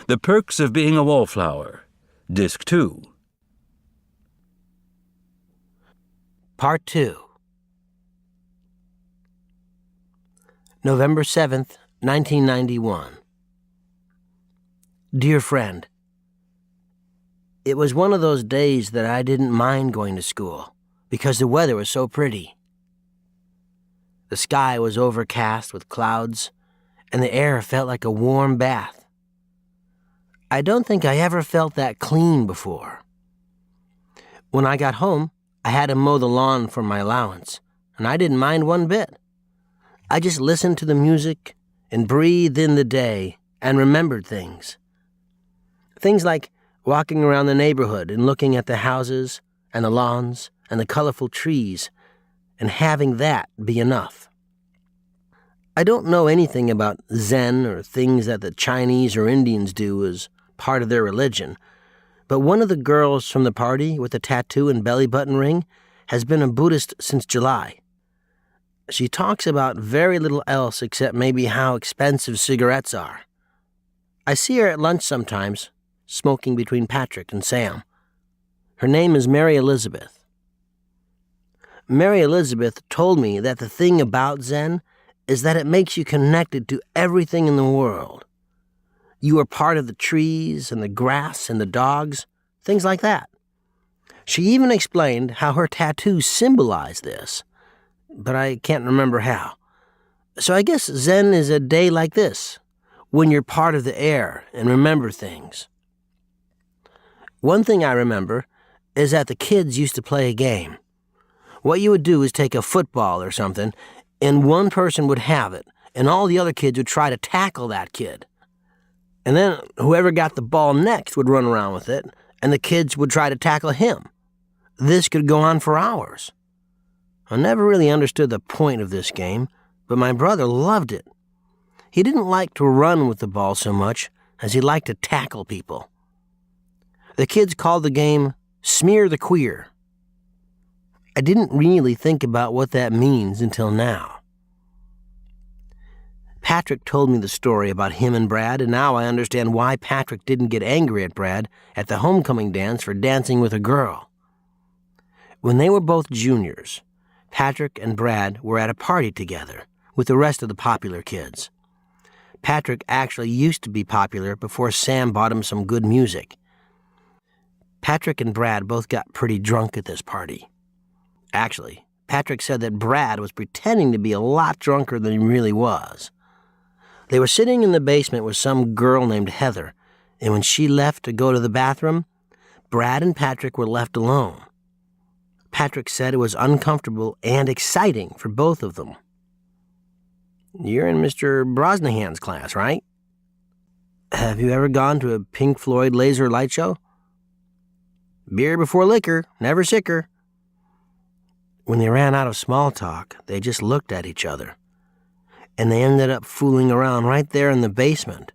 The Perks of Being a Wallflower, Disc 2. Part 2. November 7th, 1991. Dear friend, it was one of those days that I didn't mind going to school because the weather was so pretty. The sky was overcast with clouds, and the air felt like a warm bath. I don't think I ever felt that clean before. When I got home, I had to mow the lawn for my allowance, and I didn't mind one bit. I just listened to the music and breathed in the day and remembered things. Things like walking around the neighborhood and looking at the houses and the lawns and the colorful trees and having that be enough. I don't know anything about Zen or things that the Chinese or Indians do as part of their religion, but one of the girls from the party with the tattoo and belly button ring has been a Buddhist since July. She talks about very little else except maybe how expensive cigarettes are. I see her at lunch sometimes, smoking between Patrick and Sam. Her name is Mary Elizabeth. Mary Elizabeth told me that the thing about Zen is that it makes you connected to everything in the world. You are part of the trees and the grass and the dogs, things like that. She even explained how her tattoos symbolize this, but I can't remember how. So I guess Zen is a day like this, when you're part of the air and remember things. One thing I remember is that the kids used to play a game. What you would do is take a football or something, and one person would have it, and all the other kids would try to tackle that kid. And then whoever got the ball next would run around with it, and the kids would try to tackle him. This could go on for hours. I never really understood the point of this game, but my brother loved it. He didn't like to run with the ball so much as he liked to tackle people. The kids called the game Smear the Queer. I didn't really think about what that means until now. Patrick told me the story about him and Brad, and now I understand why Patrick didn't get angry at Brad at the homecoming dance for dancing with a girl. When they were both juniors, Patrick and Brad were at a party together with the rest of the popular kids. Patrick actually used to be popular before Sam bought him some good music. Patrick and Brad both got pretty drunk at this party. Actually, Patrick said that Brad was pretending to be a lot drunker than he really was. They were sitting in the basement with some girl named Heather, and when she left to go to the bathroom, Brad and Patrick were left alone. Patrick said it was uncomfortable and exciting for both of them. You're in Mr. Brosnahan's class, right? Have you ever gone to a Pink Floyd laser light show? Beer before liquor, never sicker. When they ran out of small talk, they just looked at each other. And they ended up fooling around right there in the basement.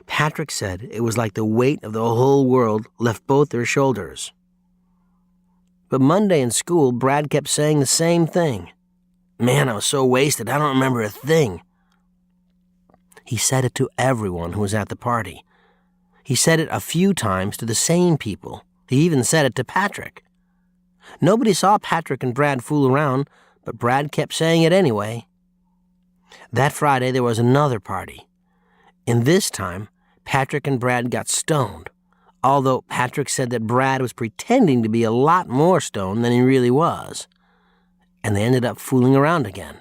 Patrick said it was like the weight of the whole world left both their shoulders. But Monday in school, Brad kept saying the same thing. Man, I was so wasted, I don't remember a thing. He said it to everyone who was at the party. He said it a few times to the same people. He even said it to Patrick. Nobody saw Patrick and Brad fool around, but Brad kept saying it anyway. That Friday, there was another party. And this time, Patrick and Brad got stoned, although Patrick said that Brad was pretending to be a lot more stoned than he really was. And they ended up fooling around again.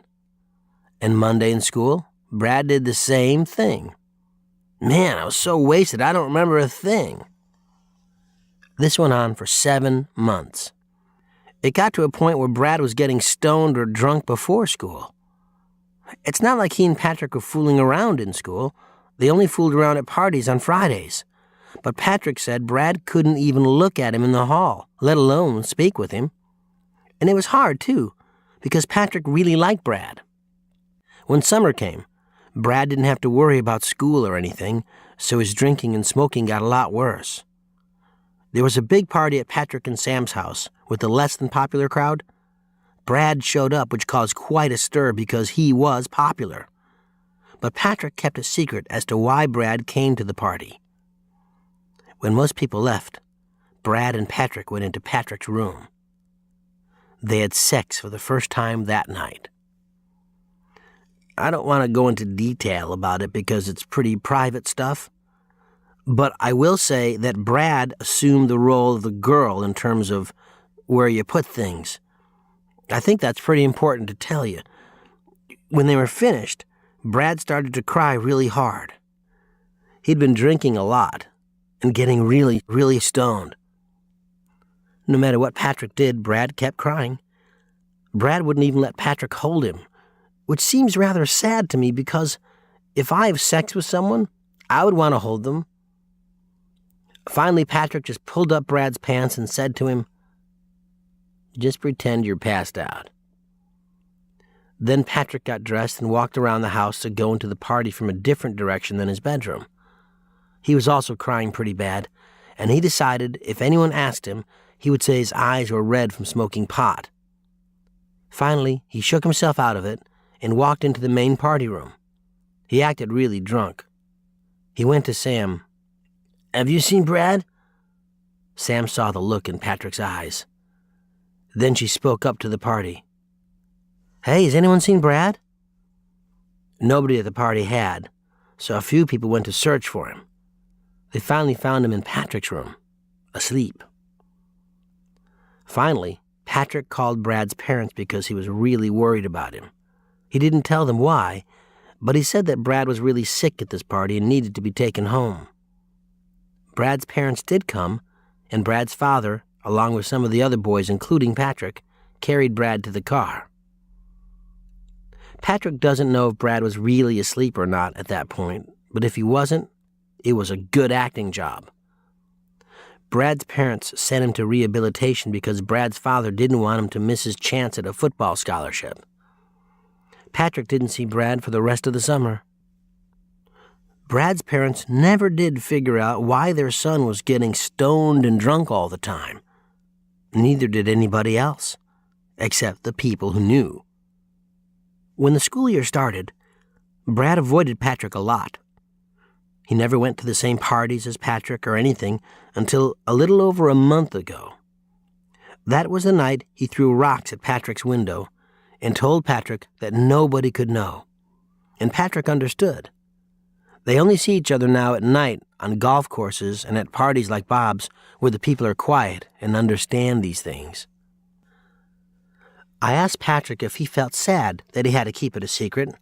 And Monday in school, Brad did the same thing. Man, I was so wasted, I don't remember a thing. This went on for 7 months. It got to a point where Brad was getting stoned or drunk before school. It's not like he and Patrick were fooling around in school. They only fooled around at parties on Fridays. But Patrick said Brad couldn't even look at him in the hall, let alone speak with him. And it was hard, too, because Patrick really liked Brad. When summer came, Brad didn't have to worry about school or anything, so his drinking and smoking got a lot worse. There was a big party at Patrick and Sam's house with the less-than-popular crowd. Brad showed up, which caused quite a stir because he was popular. But Patrick kept a secret as to why Brad came to the party. When most people left, Brad and Patrick went into Patrick's room. They had sex for the first time that night. I don't want to go into detail about it because it's pretty private stuff, but I will say that Brad assumed the role of the girl in terms of where you put things. I think that's pretty important to tell you. When they were finished, Brad started to cry really hard. He'd been drinking a lot and getting really, really stoned. No matter what Patrick did, Brad kept crying. Brad wouldn't even let Patrick hold him, which seems rather sad to me because if I have sex with someone, I would want to hold them. Finally, Patrick just pulled up Brad's pants and said to him, "Just pretend you're passed out." Then Patrick got dressed and walked around the house to go into the party from a different direction than his bedroom. He was also crying pretty bad, and he decided if anyone asked him, he would say his eyes were red from smoking pot. Finally, he shook himself out of it and walked into the main party room. He acted really drunk. He went to Sam. "Have you seen Brad?" Sam saw the look in Patrick's eyes. Then she spoke up to the party. "Hey, has anyone seen Brad?" Nobody at the party had, so a few people went to search for him. They finally found him in Patrick's room, asleep. Finally, Patrick called Brad's parents because he was really worried about him. He didn't tell them why, but he said that Brad was really sick at this party and needed to be taken home. Brad's parents did come, and Brad's father, along with some of the other boys, including Patrick, carried Brad to the car. Patrick doesn't know if Brad was really asleep or not at that point, but if he wasn't, it was a good acting job. Brad's parents sent him to rehabilitation because Brad's father didn't want him to miss his chance at a football scholarship. Patrick didn't see Brad for the rest of the summer. Brad's parents never did figure out why their son was getting stoned and drunk all the time. Neither did anybody else, except the people who knew. When the school year started, Brad avoided Patrick a lot. He never went to the same parties as Patrick or anything until a little over a month ago. That was the night he threw rocks at Patrick's window and told Patrick that nobody could know. And Patrick understood. They only see each other now at night on golf courses and at parties like Bob's where the people are quiet and understand these things. I asked Patrick if he felt sad that he had to keep it a secret,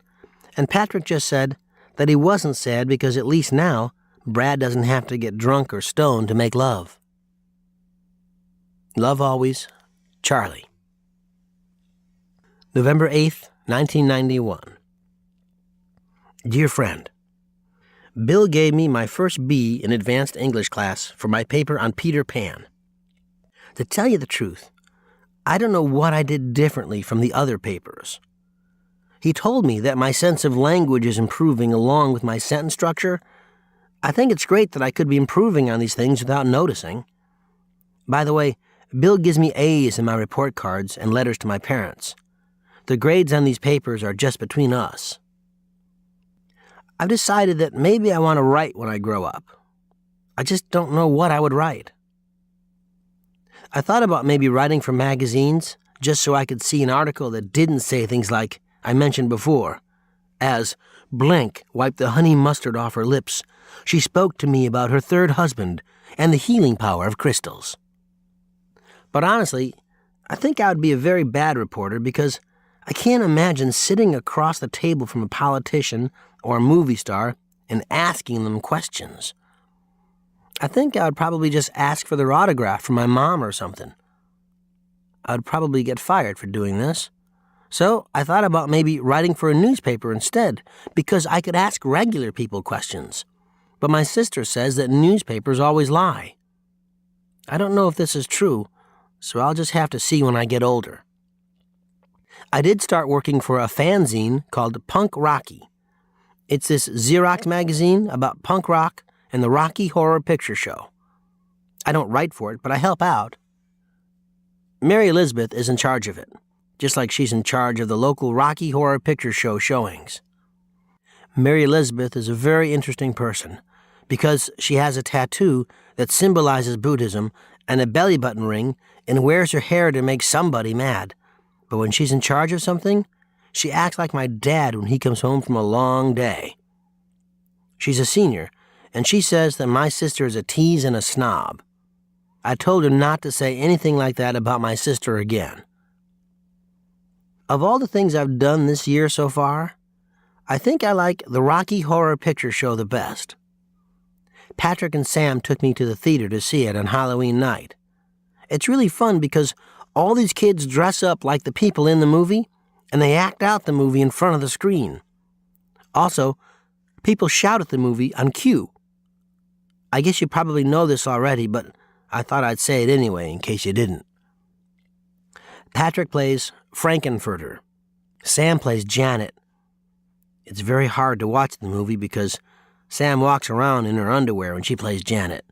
and Patrick just said that he wasn't sad because at least now Brad doesn't have to get drunk or stoned to make love. Love always, Charlie. November 8th, 1991. Dear friend, Bill gave me my first B in advanced English class for my paper on Peter Pan. To tell you the truth, I don't know what I did differently from the other papers. He told me that my sense of language is improving along with my sentence structure. I think it's great that I could be improving on these things without noticing. By the way, Bill gives me A's in my report cards and letters to my parents. The grades on these papers are just between us. I've decided that maybe I want to write when I grow up. I just don't know what I would write. I thought about maybe writing for magazines just so I could see an article that didn't say things like I mentioned before, as blank wiped the honey mustard off her lips. She spoke to me about her third husband and the healing power of crystals. But honestly, I think I would be a very bad reporter because I can't imagine sitting across the table from a politician or a movie star and asking them questions. I think I would probably just ask for their autograph from my mom or something. I would probably get fired for doing this. So I thought about maybe writing for a newspaper instead, because I could ask regular people questions. But my sister says that newspapers always lie. I don't know if this is true, so I'll just have to see when I get older. I did start working for a fanzine called Punk Rocky. It's this Xerox magazine about punk rock and the Rocky Horror Picture Show. I don't write for it, but I help out. Mary Elizabeth is in charge of it, just like she's in charge of the local Rocky Horror Picture Show showings. Mary Elizabeth is a very interesting person because she has a tattoo that symbolizes Buddhism and a belly button ring and wears her hair to make somebody mad. But when she's in charge of something, she acts like my dad when he comes home from a long day. She's a senior, and she says that my sister is a tease and a snob. I told her not to say anything like that about my sister again. Of all the things I've done this year so far, I think I like the Rocky Horror Picture Show the best. Patrick and Sam took me to the theater to see it on Halloween night. It's really fun because all these kids dress up like the people in the movie, and they act out the movie in front of the screen. Also, people shout at the movie on cue. I guess you probably know this already, but I thought I'd say it anyway in case you didn't. Patrick plays Frankenfurter. Sam plays Janet. It's very hard to watch the movie because Sam walks around in her underwear when she plays Janet.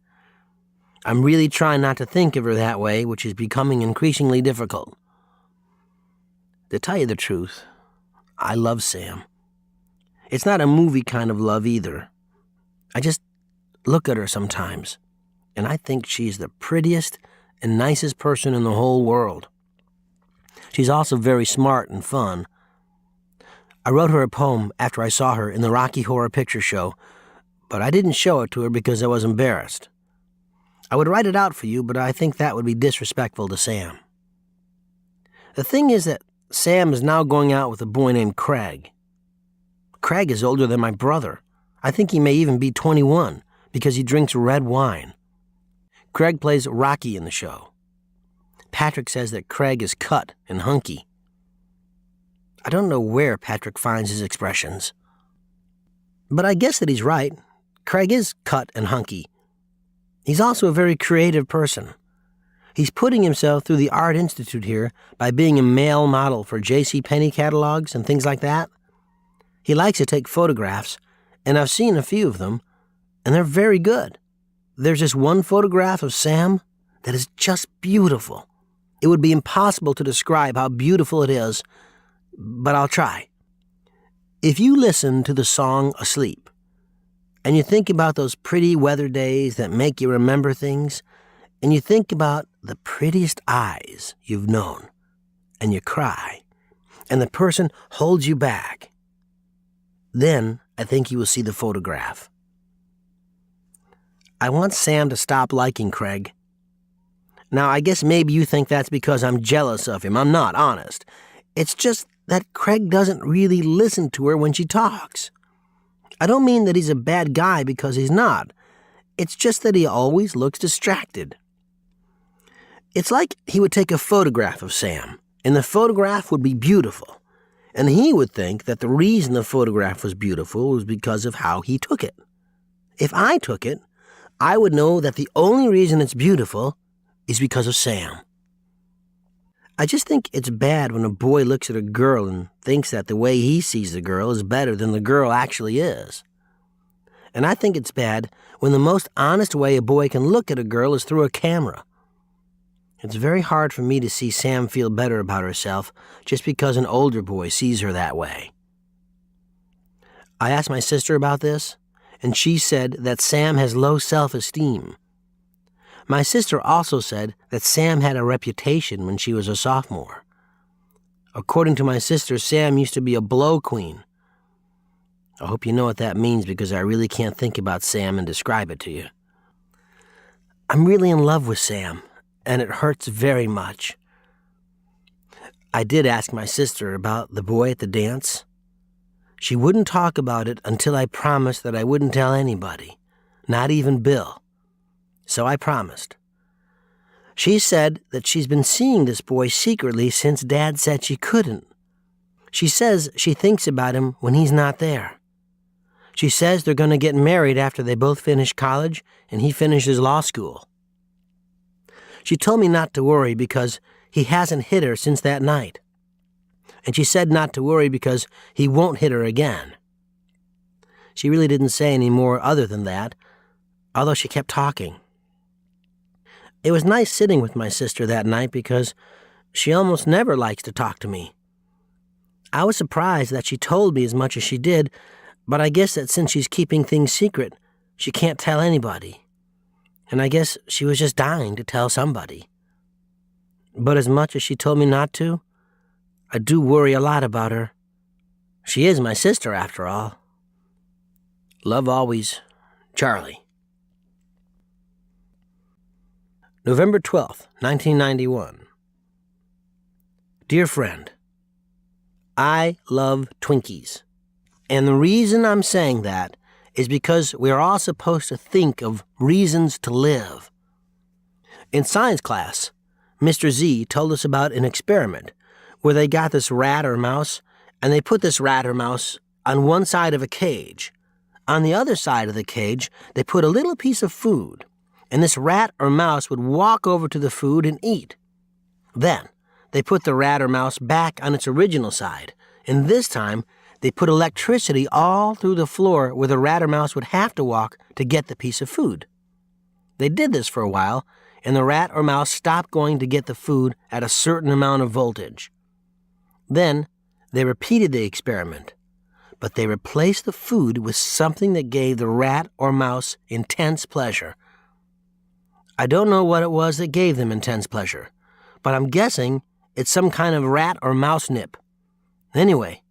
I'm really trying not to think of her that way, which is becoming increasingly difficult. To tell you the truth, I love Sam. It's not a movie kind of love either. I just look at her sometimes, and I think she's the prettiest and nicest person in the whole world. She's also very smart and fun. I wrote her a poem after I saw her in the Rocky Horror Picture Show, but I didn't show it to her because I was embarrassed. I would write it out for you, but I think that would be disrespectful to Sam. The thing is that Sam is now going out with a boy named Craig. Craig is older than my brother. I think he may even be 21 because he drinks red wine. Craig plays Rocky in the show. Patrick says that Craig is cut and hunky. I don't know where Patrick finds his expressions. But I guess that he's right. Craig is cut and hunky. He's also a very creative person. He's putting himself through the Art Institute here by being a male model for JCPenney catalogs and things like that. He likes to take photographs, and I've seen a few of them, and they're very good. There's this one photograph of Sam that is just beautiful. It would be impossible to describe how beautiful it is, but I'll try. If you listen to the song Asleep, and you think about those pretty weather days that make you remember things, and you think about the prettiest eyes you've known, and you cry, and the person holds you back, then I think you will see the photograph. I want Sam to stop liking Craig. Now, I guess maybe you think that's because I'm jealous of him. I'm not, honest. It's just that Craig doesn't really listen to her when she talks. I don't mean that he's a bad guy because he's not. It's just that he always looks distracted. It's like he would take a photograph of Sam, and the photograph would be beautiful, and he would think that the reason the photograph was beautiful was because of how he took it. If I took it, I would know that the only reason it's beautiful is because of Sam. I just think it's bad when a boy looks at a girl and thinks that the way he sees the girl is better than the girl actually is. And I think it's bad when the most honest way a boy can look at a girl is through a camera. It's very hard for me to see Sam feel better about herself just because an older boy sees her that way. I asked my sister about this, and she said that Sam has low self-esteem. My sister also said that Sam had a reputation when she was a sophomore. According to my sister, Sam used to be a blow queen. I hope you know what that means because I really can't think about Sam and describe it to you. I'm really in love with Sam, and it hurts very much. I did ask my sister about the boy at the dance. She wouldn't talk about it until I promised that I wouldn't tell anybody, not even Bill. So I promised. She said that she's been seeing this boy secretly since Dad said she couldn't. She says she thinks about him when he's not there. She says they're going to get married after they both finish college and he finishes law school. She told me not to worry because he hasn't hit her since that night. And she said not to worry because he won't hit her again. She really didn't say any more other than that, although she kept talking. It was nice sitting with my sister that night because she almost never likes to talk to me. I was surprised that she told me as much as she did, but I guess that since she's keeping things secret, she can't tell anybody. And I guess she was just dying to tell somebody. But as much as she told me not to, I do worry a lot about her. She is my sister, after all. Love always, Charlie. November 12th, 1991. Dear friend, I love Twinkies. And the reason I'm saying that is because we are all supposed to think of reasons to live. In science class, Mr. Z told us about an experiment where they got this rat or mouse, and they put this rat or mouse on one side of a cage. On the other side of the cage, they put a little piece of food, and this rat or mouse would walk over to the food and eat. Then, they put the rat or mouse back on its original side, and this time, they put electricity all through the floor where the rat or mouse would have to walk to get the piece of food. They did this for a while, and the rat or mouse stopped going to get the food at a certain amount of voltage. Then, they repeated the experiment, but they replaced the food with something that gave the rat or mouse intense pleasure. I don't know what it was that gave them intense pleasure, but I'm guessing it's some kind of rat or mouse nip. Anyway,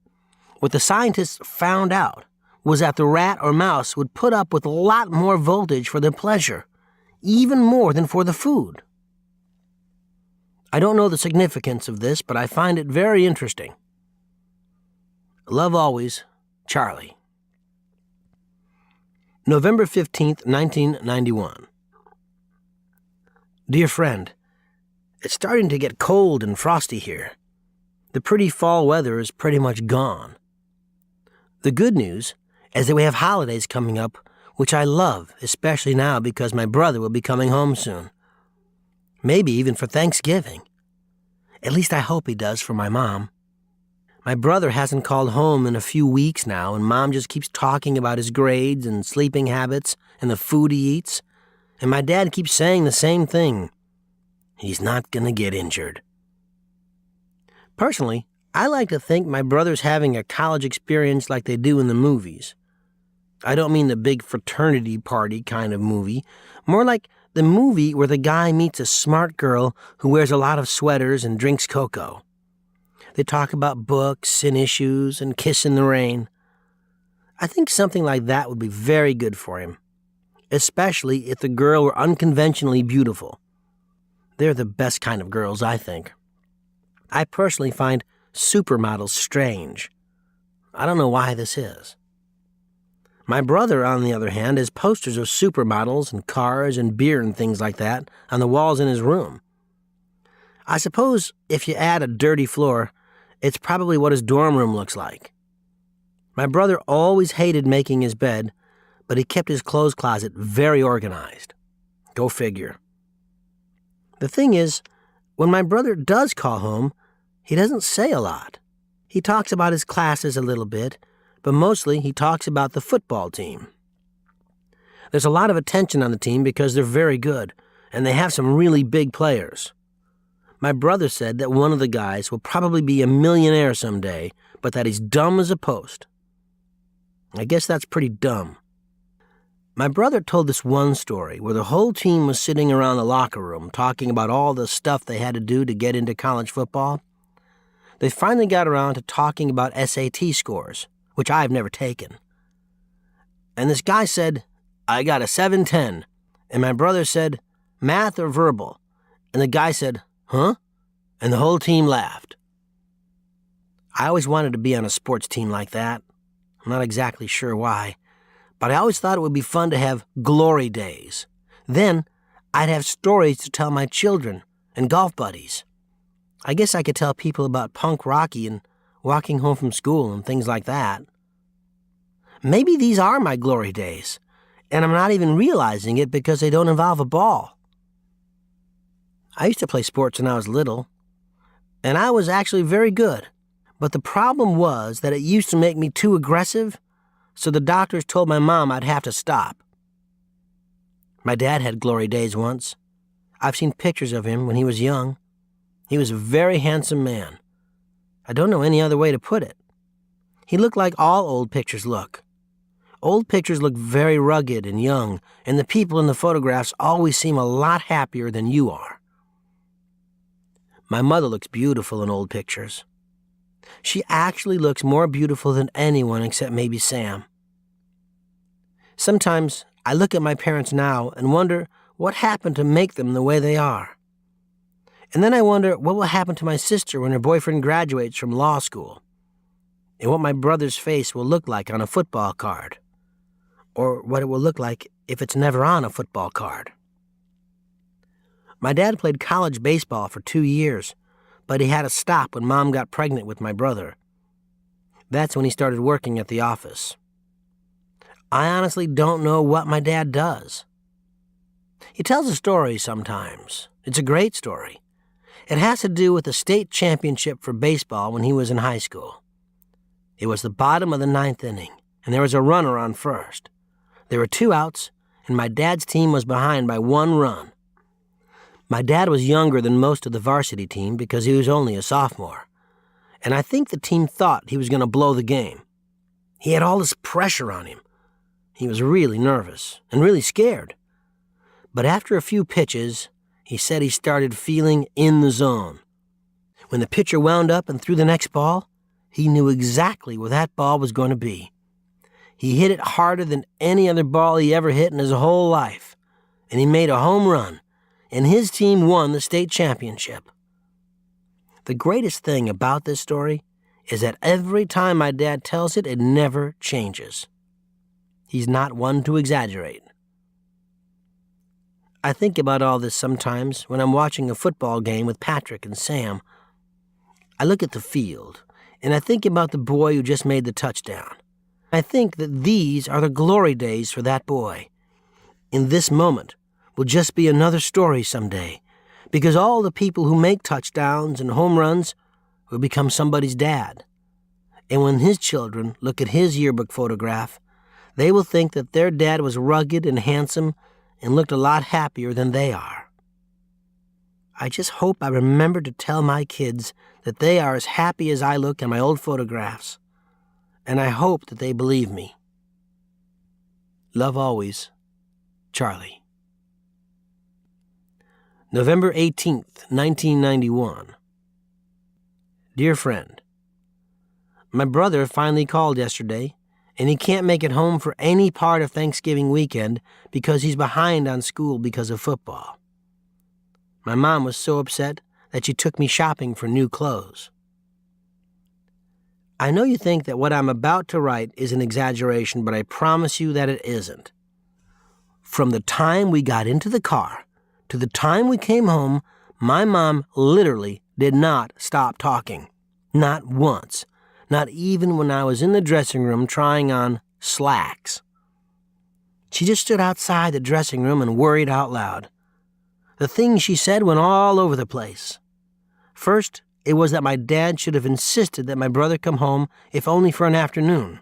what the scientists found out was that the rat or mouse would put up with a lot more voltage for their pleasure, even more than for the food. I don't know the significance of this, but I find it very interesting. Love always, Charlie. November 15th, 1991. Dear friend, it's starting to get cold and frosty here. The pretty fall weather is pretty much gone. The good news is that we have holidays coming up, which I love, especially now because my brother will be coming home soon. Maybe even for Thanksgiving. At least I hope he does for my mom. My brother hasn't called home in a few weeks now, and Mom just keeps talking about his grades and sleeping habits and the food he eats. And my dad keeps saying the same thing. He's not going to get injured. Personally, I like to think my brother's having a college experience like they do in the movies. I don't mean the big fraternity party kind of movie, more like the movie where the guy meets a smart girl who wears a lot of sweaters and drinks cocoa. They talk about books and issues and kiss in the rain. I think something like that would be very good for him, especially if the girl were unconventionally beautiful. They're the best kind of girls, I think. I personally find supermodels strange. I don't know why this is. My brother, on the other hand, has posters of supermodels and cars and beer and things like that on the walls in his room. I suppose if you add a dirty floor, it's probably what his dorm room looks like. My brother always hated making his bed, but he kept his clothes closet very organized. Go figure. The thing is, when my brother does call home, he doesn't say a lot. He talks about his classes a little bit, but mostly he talks about the football team. There's a lot of attention on the team because they're very good, and they have some really big players. My brother said that one of the guys will probably be a millionaire someday, but that he's dumb as a post. I guess that's pretty dumb. My brother told this one story where the whole team was sitting around the locker room talking about all the stuff they had to do to get into college football. They finally got around to talking about SAT scores, which I've never taken. And this guy said, "I got a 710. And my brother said, "Math or verbal?" And the guy said, "Huh?" And the whole team laughed. I always wanted to be on a sports team like that. I'm not exactly sure why, but I always thought it would be fun to have glory days. Then I'd have stories to tell my children and golf buddies. I guess I could tell people about punk Rocky and walking home from school and things like that. Maybe these are my glory days, and I'm not even realizing it because they don't involve a ball. I used to play sports when I was little, and I was actually very good. But the problem was that it used to make me too aggressive, so the doctors told my mom I'd have to stop. My dad had glory days once. I've seen pictures of him when he was young. He was a very handsome man. I don't know any other way to put it. He looked like all old pictures look. Old pictures look very rugged and young, and the people in the photographs always seem a lot happier than you are. My mother looks beautiful in old pictures. She actually looks more beautiful than anyone except maybe Sam. Sometimes I look at my parents now and wonder what happened to make them the way they are. And then I wonder what will happen to my sister when her boyfriend graduates from law school, and what my brother's face will look like on a football card, or what it will look like if it's never on a football card. My dad played college baseball for 2 years, but he had to stop when Mom got pregnant with my brother. That's when he started working at the office. I honestly don't know what my dad does. He tells a story sometimes. It's a great story. It has to do with the state championship for baseball when he was in high school. It was the bottom of the 9th inning, and there was a runner on first. There were 2 outs, and my dad's team was behind by 1 run. My dad was younger than most of the varsity team because he was only a sophomore, and I think the team thought he was going to blow the game. He had all this pressure on him. He was really nervous and really scared. But after a few pitches, he said he started feeling in the zone. When the pitcher wound up and threw the next ball, he knew exactly where that ball was going to be. He hit it harder than any other ball he ever hit in his whole life, and he made a home run, and his team won the state championship. The greatest thing about this story is that every time my dad tells it, it never changes. He's not one to exaggerate. I think about all this sometimes when I'm watching a football game with Patrick and Sam. I look at the field, and I think about the boy who just made the touchdown. I think that these are the glory days for that boy. In this moment will just be another story someday, because all the people who make touchdowns and home runs will become somebody's dad. And when his children look at his yearbook photograph, they will think that their dad was rugged and handsome and looked a lot happier than they are. I just hope I remember to tell my kids that they are as happy as I look in my old photographs, and I hope that they believe me. Love always, Charlie. November 18th, 1991. Dear friend, my brother finally called yesterday, and he can't make it home for any part of Thanksgiving weekend because he's behind on school because of football. My mom was so upset that she took me shopping for new clothes. I know you think that what I'm about to write is an exaggeration, but I promise you that it isn't. From the time we got into the car to the time we came home, my mom literally did not stop talking. Not once. Not even when I was in the dressing room trying on slacks. She just stood outside the dressing room and worried out loud. The things she said went all over the place. First, it was that my dad should have insisted that my brother come home, if only for an afternoon.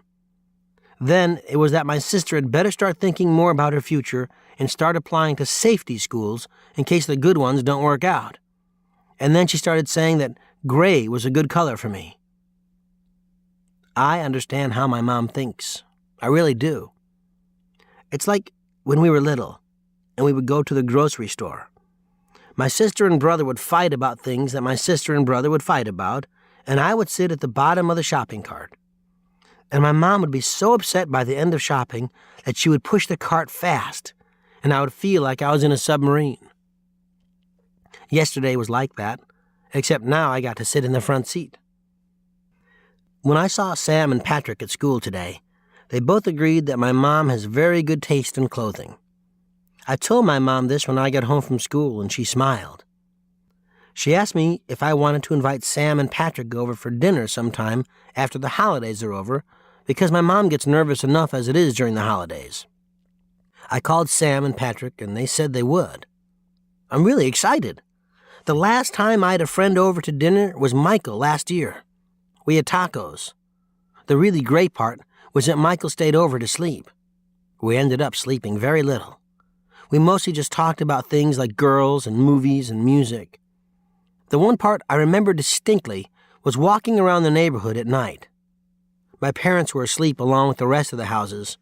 Then it was that my sister had better start thinking more about her future and start applying to safety schools in case the good ones don't work out. And then she started saying that gray was a good color for me. I understand how my mom thinks. I really do. It's like when we were little and we would go to the grocery store. My sister and brother would fight about things that my sister and brother would fight about, and I would sit at the bottom of the shopping cart. And my mom would be so upset by the end of shopping that she would push the cart fast, and I would feel like I was in a submarine. Yesterday was like that, except now I got to sit in the front seat. When I saw Sam and Patrick at school today, they both agreed that my mom has very good taste in clothing. I told my mom this when I got home from school, and she smiled. She asked me if I wanted to invite Sam and Patrick over for dinner sometime after the holidays are over, because my mom gets nervous enough as it is during the holidays. I called Sam and Patrick, and they said they would. I'm really excited. The last time I had a friend over to dinner was Michael last year. We had tacos. The really great part was that Michael stayed over to sleep. We ended up sleeping very little. We mostly just talked about things like girls and movies and music. The one part I remember distinctly was walking around the neighborhood at night. My parents were asleep along with the rest of the houses,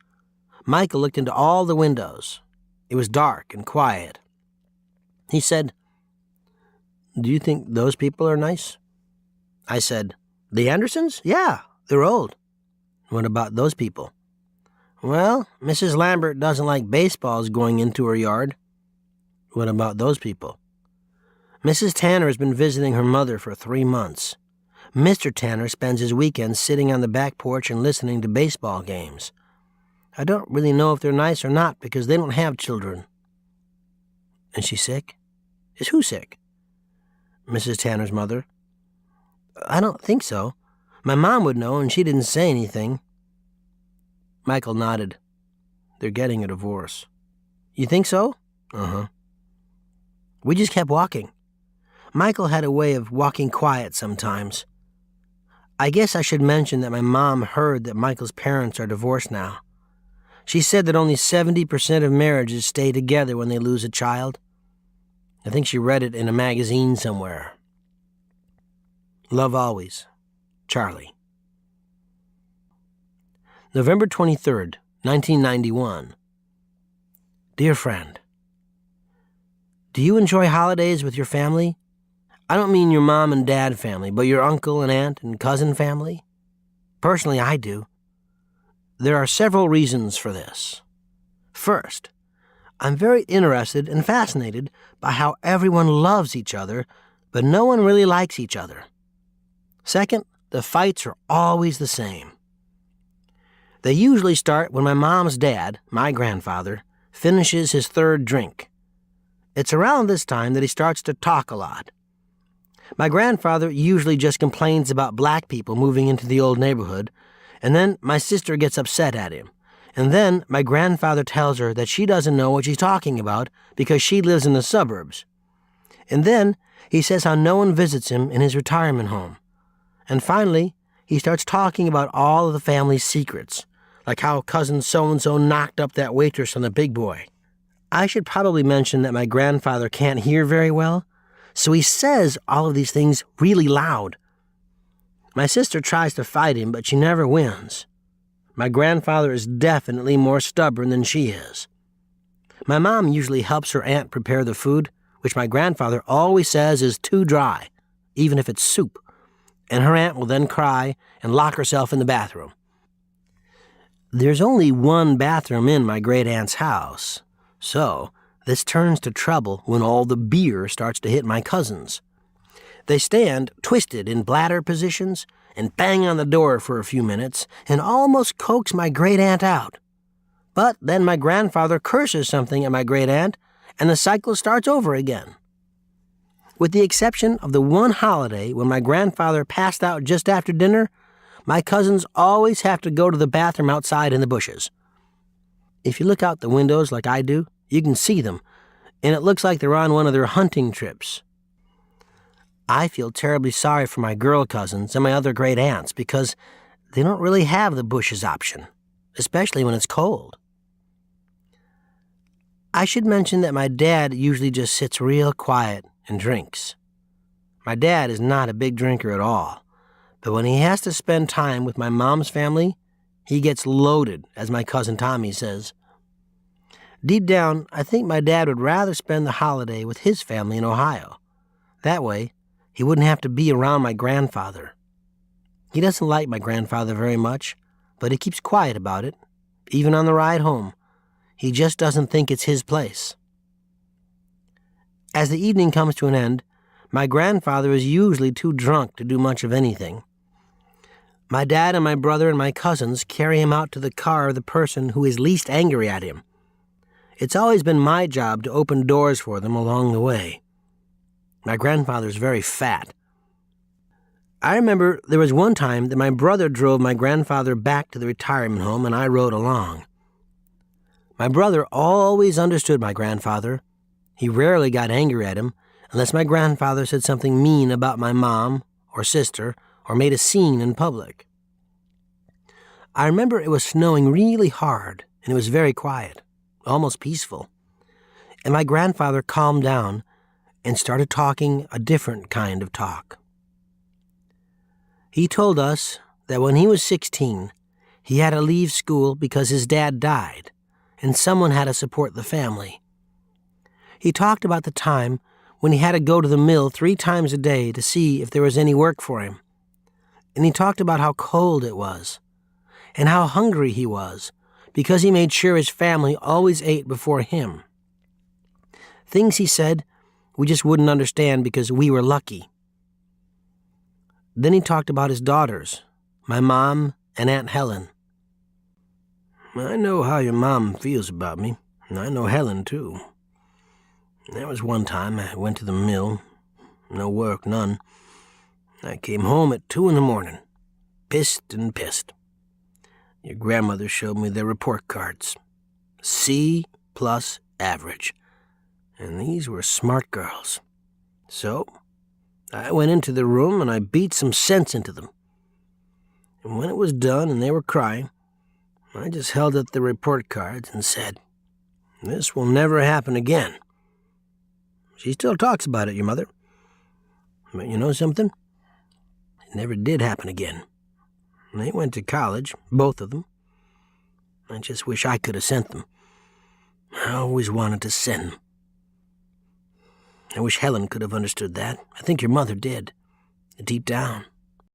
Michael looked into all the windows. It was dark and quiet. He said, "Do you think those people are nice?" I said, "The Andersons? Yeah, they're old." "What about those people?" "Well, Mrs. Lambert doesn't like baseballs going into her yard." "What about those people?" "Mrs. Tanner has been visiting her mother for 3 months. Mr. Tanner spends his weekends sitting on the back porch and listening to baseball games. I don't really know if they're nice or not because they don't have children." "Is she sick?" "Is who sick?" "Mrs. Tanner's mother." "I don't think so. My mom would know, and she didn't say anything." Michael nodded. "They're getting a divorce." "You think so?" "Uh-huh." We just kept walking. Michael had a way of walking quiet sometimes. I guess I should mention that my mom heard that Michael's parents are divorced now. She said that only 70% of marriages stay together when they lose a child. I think she read it in a magazine somewhere. Love always, Charlie. November 23rd, 1991. Dear friend, do you enjoy holidays with your family? I don't mean your mom and dad family, but your uncle and aunt and cousin family. Personally, I do. There are several reasons for this. First, I'm very interested and fascinated by how everyone loves each other, but no one really likes each other. Second, the fights are always the same. They usually start when my mom's dad, my grandfather, finishes his 3rd drink. It's around this time that he starts to talk a lot. My grandfather usually just complains about black people moving into the old neighborhood, and then my sister gets upset at him. And then my grandfather tells her that she doesn't know what she's talking about because she lives in the suburbs. And then he says how no one visits him in his retirement home. And finally, he starts talking about all of the family's secrets, like how cousin so-and-so knocked up that waitress on the Big Boy. I should probably mention that my grandfather can't hear very well, so he says all of these things really loud. My sister tries to fight him, but she never wins. My grandfather is definitely more stubborn than she is. My mom usually helps her aunt prepare the food, which my grandfather always says is too dry, even if it's soup, and her aunt will then cry and lock herself in the bathroom. There's only one bathroom in my great-aunt's house, so this turns to trouble when all the beer starts to hit my cousins. They stand twisted in bladder positions and bang on the door for a few minutes and almost coax my great-aunt out. But then my grandfather curses something at my great-aunt, and the cycle starts over again. With the exception of the one holiday when my grandfather passed out just after dinner, my cousins always have to go to the bathroom outside in the bushes. If you look out the windows like I do, you can see them, and it looks like they're on one of their hunting trips. I feel terribly sorry for my girl cousins and my other great aunts because they don't really have the bushes option, especially when it's cold. I should mention that my dad usually just sits real quiet and drinks. My dad is not a big drinker at all, but when he has to spend time with my mom's family, he gets loaded, as my cousin Tommy says. Deep down, I think my dad would rather spend the holiday with his family in Ohio. That way, he wouldn't have to be around my grandfather. He doesn't like my grandfather very much, but he keeps quiet about it, even on the ride home. He just doesn't think it's his place. As the evening comes to an end, my grandfather is usually too drunk to do much of anything. My dad and my brother and my cousins carry him out to the car of the person who is least angry at him. It's always been my job to open doors for them along the way. My grandfather's very fat. I remember there was one time that my brother drove my grandfather back to the retirement home and I rode along. My brother always understood my grandfather. He rarely got angry at him unless my grandfather said something mean about my mom or sister or made a scene in public. I remember it was snowing really hard and it was very quiet, almost peaceful. And my grandfather calmed down and started talking a different kind of talk. He told us that when he was 16, He had to leave school because his dad died, and someone had to support the family. He talked about the time when he had to go to the mill 3 times a day to see if there was any work for him. And he talked about how cold it was, and how hungry he was, because he made sure his family always ate before him. Things, he said, we just wouldn't understand because we were lucky. Then he talked about his daughters, my mom and Aunt Helen. I know how your mom feels about me, and I know Helen, too. There was one time I went to the mill. No work, none. I came home at 2 a.m, pissed and pissed. Your grandmother showed me their report cards. C+ average. And these were smart girls. So I went into the room and I beat some sense into them. And when it was done and they were crying, I just held up the report cards and said, "This will never happen again." She still talks about it, your mother. But you know something? It never did happen again. They went to college, both of them. I just wish I could have sent them. I always wanted to send them. I wish Helen could have understood that. I think your mother did, deep down.